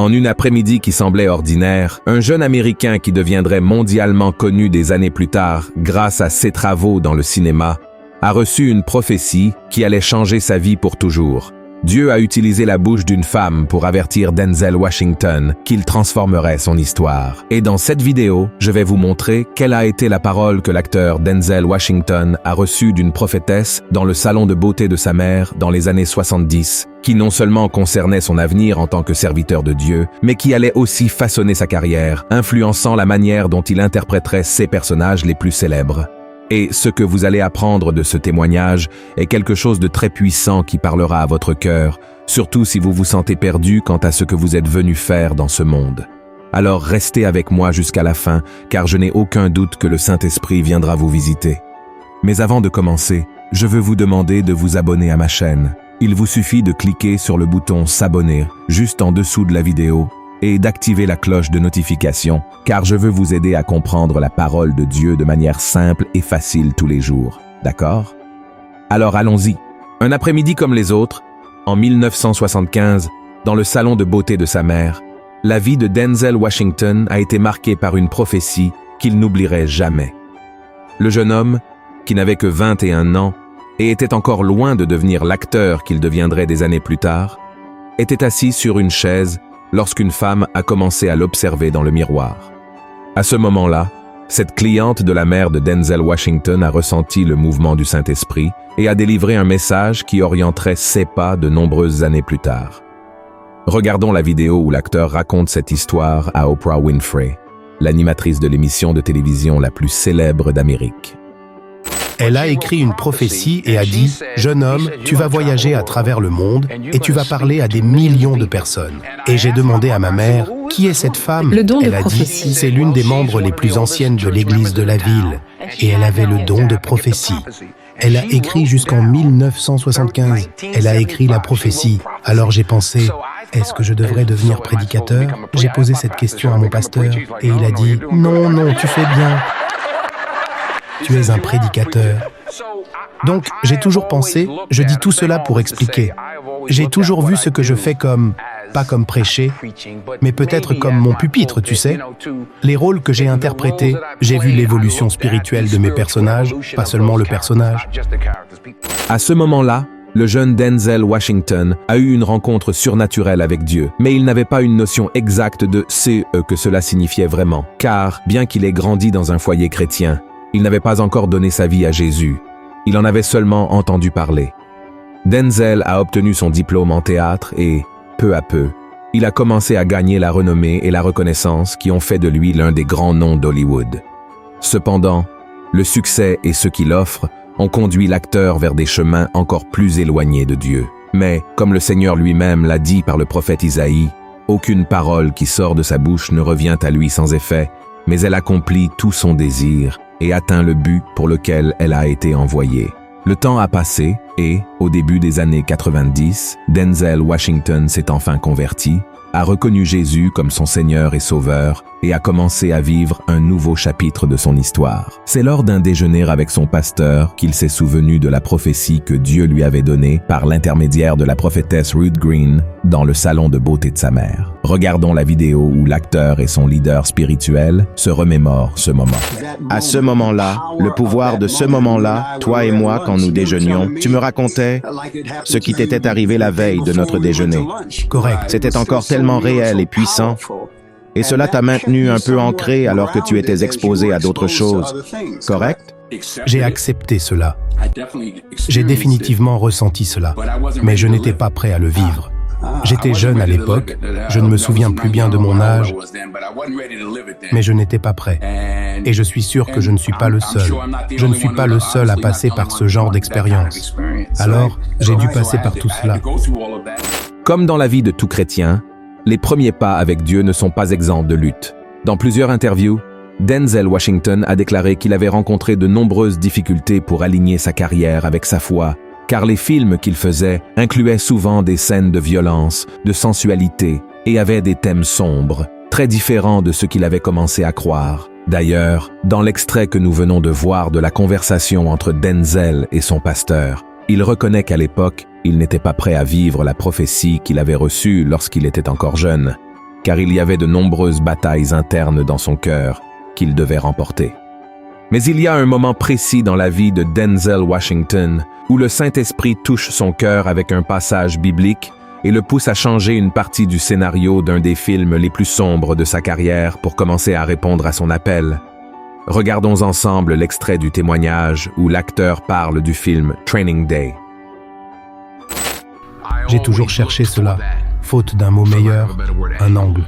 En une après-midi qui semblait ordinaire, un jeune Américain qui deviendrait mondialement connu des années plus tard grâce à ses travaux dans le cinéma, a reçu une prophétie qui allait changer sa vie pour toujours. Dieu a utilisé la bouche d'une femme pour avertir Denzel Washington qu'il transformerait son histoire. Et dans cette vidéo, je vais vous montrer quelle a été la parole que l'acteur Denzel Washington a reçue d'une prophétesse dans le salon de beauté de sa mère dans les années 70, qui non seulement concernait son avenir en tant que serviteur de Dieu, mais qui allait aussi façonner sa carrière, influençant la manière dont il interpréterait ses personnages les plus célèbres. Et ce que vous allez apprendre de ce témoignage est quelque chose de très puissant qui parlera à votre cœur, surtout si vous vous sentez perdu quant à ce que vous êtes venu faire dans ce monde. Alors restez avec moi jusqu'à la fin, car je n'ai aucun doute que le Saint-Esprit viendra vous visiter. Mais avant de commencer, je veux vous demander de vous abonner à ma chaîne. Il vous suffit de cliquer sur le bouton « S'abonner » juste en dessous de la vidéo et d'activer la cloche de notification, car je veux vous aider à comprendre la parole de Dieu de manière simple et facile tous les jours. D'accord? Alors allons-y. Un après-midi comme les autres, en 1975, dans le salon de beauté de sa mère, la vie de Denzel Washington a été marquée par une prophétie qu'il n'oublierait jamais. Le jeune homme, qui n'avait que 21 ans et était encore loin de devenir l'acteur qu'il deviendrait des années plus tard, était assis sur une chaise lorsqu'une femme a commencé à l'observer dans le miroir. À ce moment-là, cette cliente de la mère de Denzel Washington a ressenti le mouvement du Saint-Esprit et a délivré un message qui orienterait ses pas de nombreuses années plus tard. Regardons la vidéo où l'acteur raconte cette histoire à Oprah Winfrey, l'animatrice de l'émission de télévision la plus célèbre d'Amérique. Elle a écrit une prophétie et a dit « Jeune homme, tu vas voyager à travers le monde et tu vas parler à des millions de personnes. » Et j'ai demandé à ma mère « Qui est cette femme ?» Elle a dit « C'est l'une des membres les plus anciennes de l'église de la ville. » Et elle avait le don de prophétie. Elle a écrit jusqu'en 1975. Elle a écrit la prophétie. Alors j'ai pensé « Est-ce que je devrais devenir prédicateur ?» J'ai posé cette question à mon pasteur et il a dit « Non, non, tu fais bien. Tu es un prédicateur. » Donc, j'ai toujours pensé, je dis tout cela pour expliquer. J'ai toujours vu ce que je fais comme, pas comme prêcher, mais peut-être comme mon pupitre, tu sais. Les rôles que j'ai interprétés, j'ai vu l'évolution spirituelle de mes personnages, pas seulement le personnage. À ce moment-là, le jeune Denzel Washington a eu une rencontre surnaturelle avec Dieu, mais il n'avait pas une notion exacte de ce que cela signifiait vraiment, car, bien qu'il ait grandi dans un foyer chrétien, il n'avait pas encore donné sa vie à Jésus. Il en avait seulement entendu parler. Denzel a obtenu son diplôme en théâtre et, peu à peu, il a commencé à gagner la renommée et la reconnaissance qui ont fait de lui l'un des grands noms d'Hollywood. Cependant, le succès et ce qu'il offre ont conduit l'acteur vers des chemins encore plus éloignés de Dieu. Mais, comme le Seigneur lui-même l'a dit par le prophète Isaïe, aucune parole qui sort de sa bouche ne revient à lui sans effet, mais elle accomplit tout son désir et atteint le but pour lequel elle a été envoyée. Le temps a passé et, au début des années 90, Denzel Washington s'est enfin converti, a reconnu Jésus comme son Seigneur et Sauveur et a commencé à vivre un nouveau chapitre de son histoire. C'est lors d'un déjeuner avec son pasteur qu'il s'est souvenu de la prophétie que Dieu lui avait donnée par l'intermédiaire de la prophétesse Ruth Green dans le salon de beauté de sa mère. Regardons la vidéo où l'acteur et son leader spirituel se remémorent ce moment. À ce moment-là, le pouvoir de ce moment-là, toi et moi, quand nous déjeunions, tu me racontais ce qui t'était arrivé la veille de notre déjeuner. Correct. C'était encore tellement réel et puissant. Et cela t'a maintenu un peu ancré alors que tu étais exposé à d'autres choses. Correct? J'ai accepté cela. J'ai définitivement ressenti cela. Mais je n'étais pas prêt à le vivre. J'étais jeune à l'époque, je ne me souviens plus bien de mon âge, mais je n'étais pas prêt. Et je suis sûr que je ne suis pas le seul. Je ne suis pas le seul à passer par ce genre d'expérience. Alors, j'ai dû passer par tout cela. Comme dans la vie de tout chrétien, les premiers pas avec Dieu ne sont pas exempts de lutte. Dans plusieurs interviews, Denzel Washington a déclaré qu'il avait rencontré de nombreuses difficultés pour aligner sa carrière avec sa foi, car les films qu'il faisait incluaient souvent des scènes de violence, de sensualité et avaient des thèmes sombres, très différents de ce qu'il avait commencé à croire. D'ailleurs, dans l'extrait que nous venons de voir de la conversation entre Denzel et son pasteur, il reconnaît qu'à l'époque, il n'était pas prêt à vivre la prophétie qu'il avait reçue lorsqu'il était encore jeune. car il y avait de nombreuses batailles internes dans son cœur qu'il devait remporter. Mais il y a un moment précis dans la vie de Denzel Washington où le Saint-Esprit touche son cœur avec un passage biblique et le pousse à changer une partie du scénario d'un des films les plus sombres de sa carrière pour commencer à répondre à son appel. Regardons ensemble l'extrait du témoignage où l'acteur parle du film Training Day. J'ai toujours cherché cela, faute d'un mot meilleur, un angle.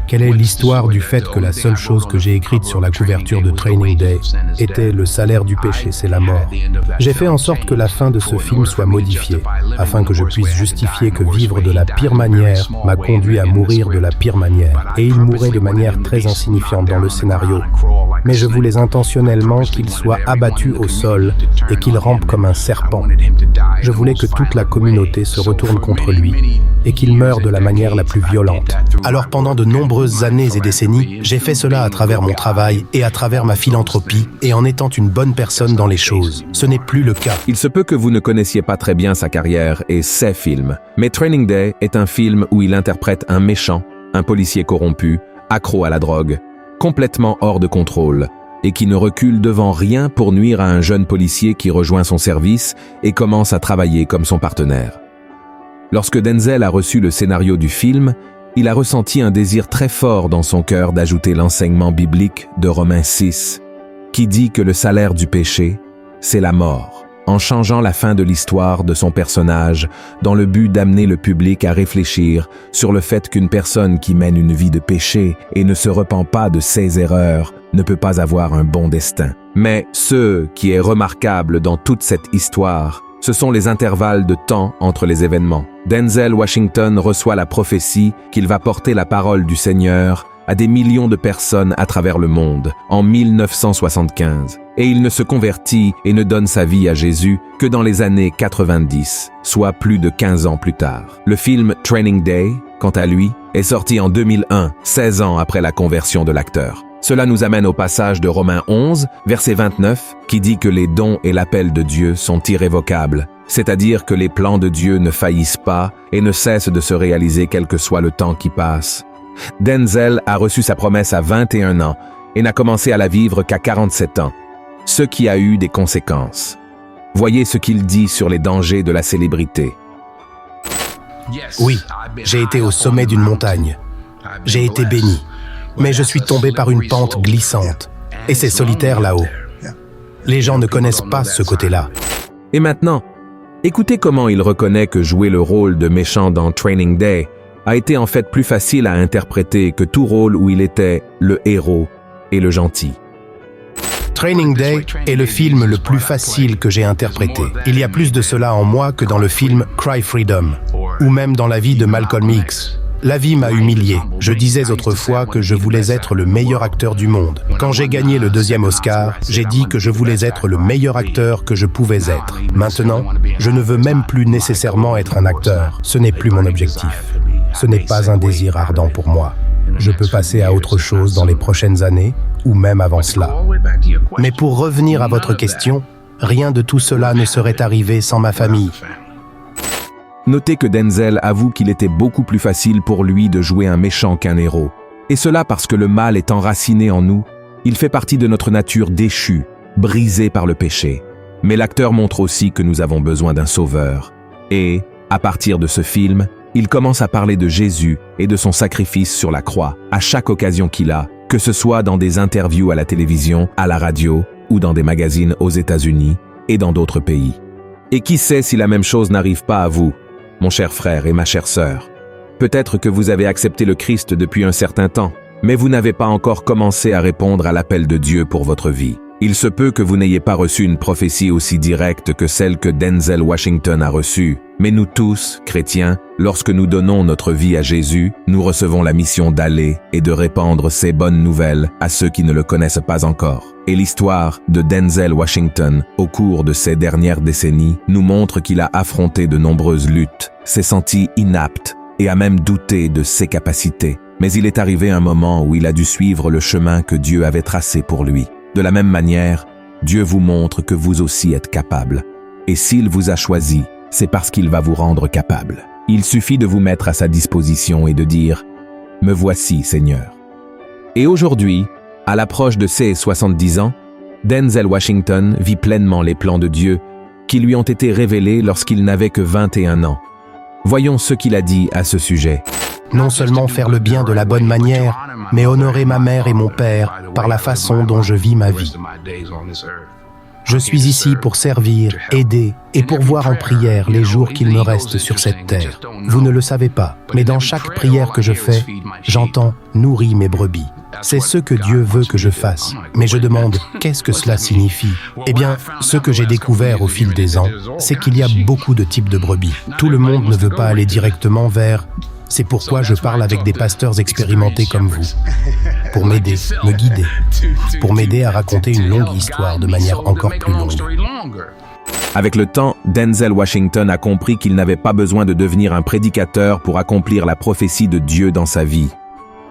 Quelle est l'histoire du fait que la seule chose que j'ai écrite sur la couverture de Training Day était le salaire du péché, c'est la mort. J'ai fait en sorte que la fin de ce film soit modifiée, afin que je puisse justifier que vivre de la pire manière m'a conduit à mourir de la pire manière. Et il mourait de manière très insignifiante dans le scénario. Mais je voulais intentionnellement qu'il soit abattu au sol et qu'il rampe comme un serpent. Je voulais que toute la communauté se retourne contre lui et qu'il meure de la manière la plus violente. Alors pendant de nombreuses années et décennies, j'ai fait cela à travers mon travail et à travers ma philanthropie et en étant une bonne personne dans les choses. Ce n'est plus le cas. Il se peut que vous ne connaissiez pas très bien sa carrière et ses films, mais Training Day est un film où il interprète un méchant, un policier corrompu, accro à la drogue, complètement hors de contrôle, et qui ne recule devant rien pour nuire à un jeune policier qui rejoint son service et commence à travailler comme son partenaire. Lorsque Denzel a reçu le scénario du film, il a ressenti un désir très fort dans son cœur d'ajouter l'enseignement biblique de Romains 6, qui dit que le salaire du péché, c'est la mort, en changeant la fin de l'histoire de son personnage dans le but d'amener le public à réfléchir sur le fait qu'une personne qui mène une vie de péché et ne se repent pas de ses erreurs ne peut pas avoir un bon destin. Mais ce qui est remarquable dans toute cette histoire, ce sont les intervalles de temps entre les événements. Denzel Washington reçoit la prophétie qu'il va porter la parole du Seigneur à des millions de personnes à travers le monde en 1975. Et il ne se convertit et ne donne sa vie à Jésus que dans les années 90, soit plus de 15 ans plus tard. Le film Training Day, quant à lui, est sorti en 2001, 16 ans après la conversion de l'acteur. Cela nous amène au passage de Romains 11, verset 29, qui dit que les dons et l'appel de Dieu sont irrévocables, c'est-à-dire que les plans de Dieu ne faillissent pas et ne cessent de se réaliser quel que soit le temps qui passe. Denzel a reçu sa promesse à 21 ans et n'a commencé à la vivre qu'à 47 ans, ce qui a eu des conséquences. Voyez ce qu'il dit sur les dangers de la célébrité. Oui, j'ai été au sommet d'une montagne. J'ai été béni. Mais je suis tombé par une pente glissante. Et c'est solitaire là-haut. Les gens ne connaissent pas ce côté-là. Et maintenant, écoutez comment il reconnaît que jouer le rôle de méchant dans Training Day a été en fait plus facile à interpréter que tout rôle où il était le héros et le gentil. Training Day est le film le plus facile que j'ai interprété. Il y a plus de cela en moi que dans le film Cry Freedom, ou même dans la vie de Malcolm X. La vie m'a humilié. Je disais autrefois que je voulais être le meilleur acteur du monde. Quand j'ai gagné le 2e Oscar, j'ai dit que je voulais être le meilleur acteur que je pouvais être. Maintenant, je ne veux même plus nécessairement être un acteur. Ce n'est plus mon objectif. Ce n'est pas un désir ardent pour moi. Je peux passer à autre chose dans les prochaines années, ou même avant cela. Mais pour revenir à votre question, rien de tout cela ne serait arrivé sans ma famille. Notez que Denzel avoue qu'il était beaucoup plus facile pour lui de jouer un méchant qu'un héros. Et cela parce que le mal est enraciné en nous, il fait partie de notre nature déchue, brisée par le péché. Mais l'acteur montre aussi que nous avons besoin d'un sauveur. Et, à partir de ce film, il commence à parler de Jésus et de son sacrifice sur la croix, à chaque occasion qu'il a, que ce soit dans des interviews à la télévision, à la radio, ou dans des magazines aux États-Unis et dans d'autres pays. Et qui sait si la même chose n'arrive pas à vous, mon cher frère et ma chère sœur. Peut-être que vous avez accepté le Christ depuis un certain temps, mais vous n'avez pas encore commencé à répondre à l'appel de Dieu pour votre vie. Il se peut que vous n'ayez pas reçu une prophétie aussi directe que celle que Denzel Washington a reçue, mais nous tous, chrétiens, lorsque nous donnons notre vie à Jésus, nous recevons la mission d'aller et de répandre ces bonnes nouvelles à ceux qui ne le connaissent pas encore. Et l'histoire de Denzel Washington, au cours de ces dernières décennies, nous montre qu'il a affronté de nombreuses luttes, s'est senti inapte et a même douté de ses capacités. Mais il est arrivé un moment où il a dû suivre le chemin que Dieu avait tracé pour lui. De la même manière, Dieu vous montre que vous aussi êtes capable. Et s'il vous a choisi, c'est parce qu'il va vous rendre capable. Il suffit de vous mettre à sa disposition et de dire « Me voici, Seigneur. Et aujourd'hui, à l'approche de ses 70 ans, Denzel Washington vit pleinement les plans de Dieu qui lui ont été révélés lorsqu'il n'avait que 21 ans. Voyons ce qu'il a dit à ce sujet. Non seulement faire le bien de la bonne manière, mais honorer ma mère et mon père par la façon dont je vis ma vie. Je suis ici pour servir, aider et pourvoir en prière les jours qu'il me reste sur cette terre. Vous ne le savez pas, mais dans chaque prière que je fais, j'entends « nourris mes brebis ». C'est ce que Dieu veut que je fasse. Mais je demande, qu'est-ce que cela signifie? Eh bien, ce que j'ai découvert au fil des ans, c'est qu'il y a beaucoup de types de brebis. Tout le monde ne veut pas aller directement vers... C'est pourquoi je parle avec des pasteurs expérimentés comme vous, pour m'aider, me guider, pour m'aider à raconter une longue histoire de manière encore plus longue. Avec le temps, Denzel Washington a compris qu'il n'avait pas besoin de devenir un prédicateur pour accomplir la prophétie de Dieu dans sa vie.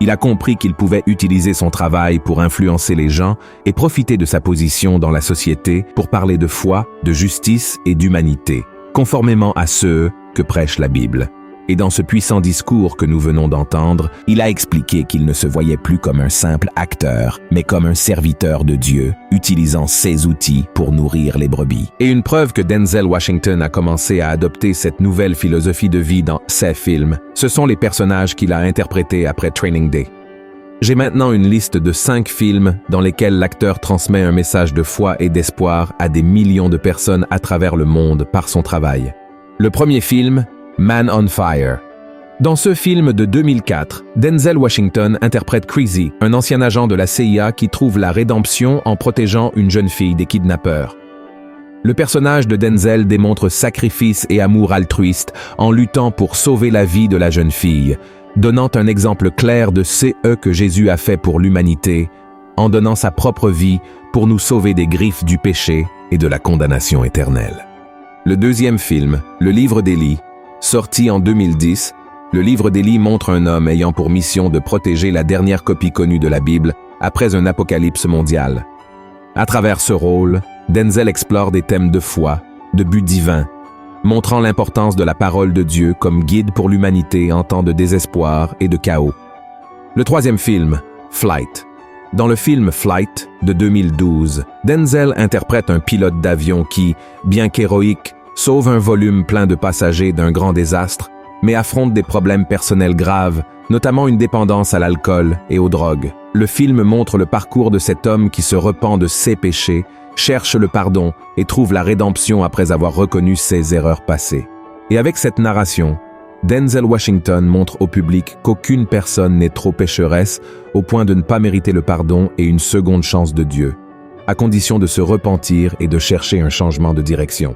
Il a compris qu'il pouvait utiliser son travail pour influencer les gens et profiter de sa position dans la société pour parler de foi, de justice et d'humanité, conformément à ce que prêche la Bible. Et dans ce puissant discours que nous venons d'entendre, il a expliqué qu'il ne se voyait plus comme un simple acteur, mais comme un serviteur de Dieu, utilisant ses outils pour nourrir les brebis. Et une preuve que Denzel Washington a commencé à adopter cette nouvelle philosophie de vie dans ses films, ce sont les personnages qu'il a interprétés après Training Day. J'ai maintenant une liste de 5 films dans lesquels l'acteur transmet un message de foi et d'espoir à des millions de personnes à travers le monde par son travail. Le premier film, Man on Fire. Dans ce film de 2004, Denzel Washington interprète Crazy, un ancien agent de la CIA qui trouve la rédemption en protégeant une jeune fille des kidnappeurs. Le personnage de Denzel démontre sacrifice et amour altruiste en luttant pour sauver la vie de la jeune fille, donnant un exemple clair de ce que Jésus a fait pour l'humanité, en donnant sa propre vie pour nous sauver des griffes du péché et de la condamnation éternelle. Le deuxième film, Le Livre d'Élie, sorti en 2010, le Livre d'Élie montre un homme ayant pour mission de protéger la dernière copie connue de la Bible après un apocalypse mondial. À travers ce rôle, Denzel explore des thèmes de foi, de but divin, montrant l'importance de la parole de Dieu comme guide pour l'humanité en temps de désespoir et de chaos. Le troisième film, Flight. Dans le film Flight de 2012, Denzel interprète un pilote d'avion qui, bien qu'héroïque, sauve un volume plein de passagers d'un grand désastre, mais affronte des problèmes personnels graves, notamment une dépendance à l'alcool et aux drogues. Le film montre le parcours de cet homme qui se repent de ses péchés, cherche le pardon et trouve la rédemption après avoir reconnu ses erreurs passées. Et avec cette narration, Denzel Washington montre au public qu'aucune personne n'est trop pécheresse au point de ne pas mériter le pardon et une seconde chance de Dieu, à condition de se repentir et de chercher un changement de direction.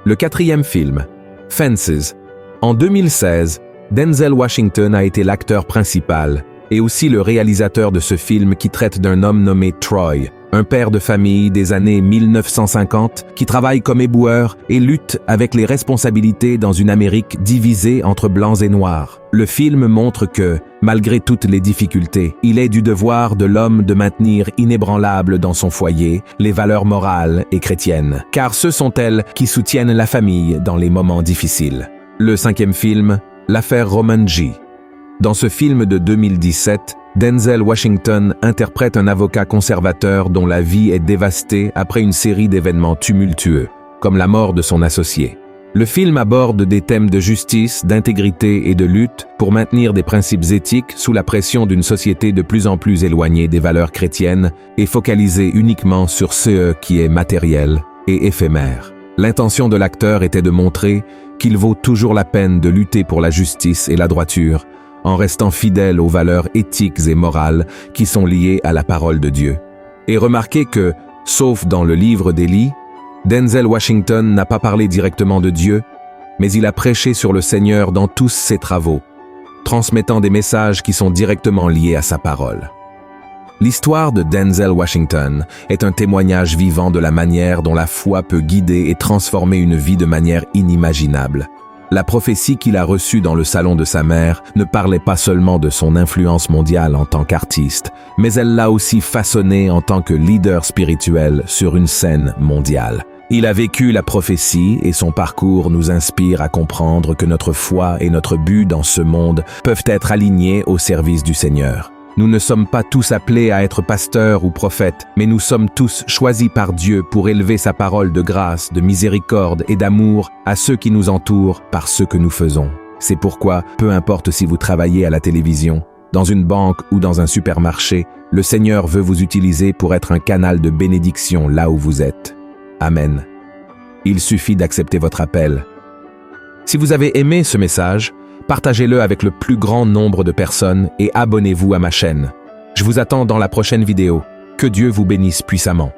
Le quatrième film, Fences. En 2016, Denzel Washington a été l'acteur principal et aussi le réalisateur de ce film qui traite d'un homme nommé Troy, un père de famille des années 1950 qui travaille comme éboueur et lutte avec les responsabilités dans une Amérique divisée entre blancs et noirs. Le film montre que, malgré toutes les difficultés, il est du devoir de l'homme de maintenir inébranlable dans son foyer les valeurs morales et chrétiennes, car ce sont elles qui soutiennent la famille dans les moments difficiles. Le cinquième film, L'affaire Roman G. Dans ce film de 2017, Denzel Washington interprète un avocat conservateur dont la vie est dévastée après une série d'événements tumultueux, comme la mort de son associé. Le film aborde des thèmes de justice, d'intégrité et de lutte pour maintenir des principes éthiques sous la pression d'une société de plus en plus éloignée des valeurs chrétiennes et focalisée uniquement sur ce qui est matériel et éphémère. L'intention de l'acteur était de montrer qu'il vaut toujours la peine de lutter pour la justice et la droiture, en restant fidèle aux valeurs éthiques et morales qui sont liées à la parole de Dieu. Et remarquez que, sauf dans le livre d'Élie, Denzel Washington n'a pas parlé directement de Dieu, mais il a prêché sur le Seigneur dans tous ses travaux, transmettant des messages qui sont directement liés à sa parole. L'histoire de Denzel Washington est un témoignage vivant de la manière dont la foi peut guider et transformer une vie de manière inimaginable. La prophétie qu'il a reçue dans le salon de sa mère ne parlait pas seulement de son influence mondiale en tant qu'artiste, mais elle l'a aussi façonné en tant que leader spirituel sur une scène mondiale. Il a vécu la prophétie et son parcours nous inspire à comprendre que notre foi et notre but dans ce monde peuvent être alignés au service du Seigneur. Nous ne sommes pas tous appelés à être pasteurs ou prophètes, mais nous sommes tous choisis par Dieu pour élever sa parole de grâce, de miséricorde et d'amour à ceux qui nous entourent par ce que nous faisons. C'est pourquoi, peu importe si vous travaillez à la télévision, dans une banque ou dans un supermarché, le Seigneur veut vous utiliser pour être un canal de bénédiction là où vous êtes. Amen. Il suffit d'accepter votre appel. Si vous avez aimé ce message, partagez-le avec le plus grand nombre de personnes et abonnez-vous à ma chaîne. Je vous attends dans la prochaine vidéo. Que Dieu vous bénisse puissamment.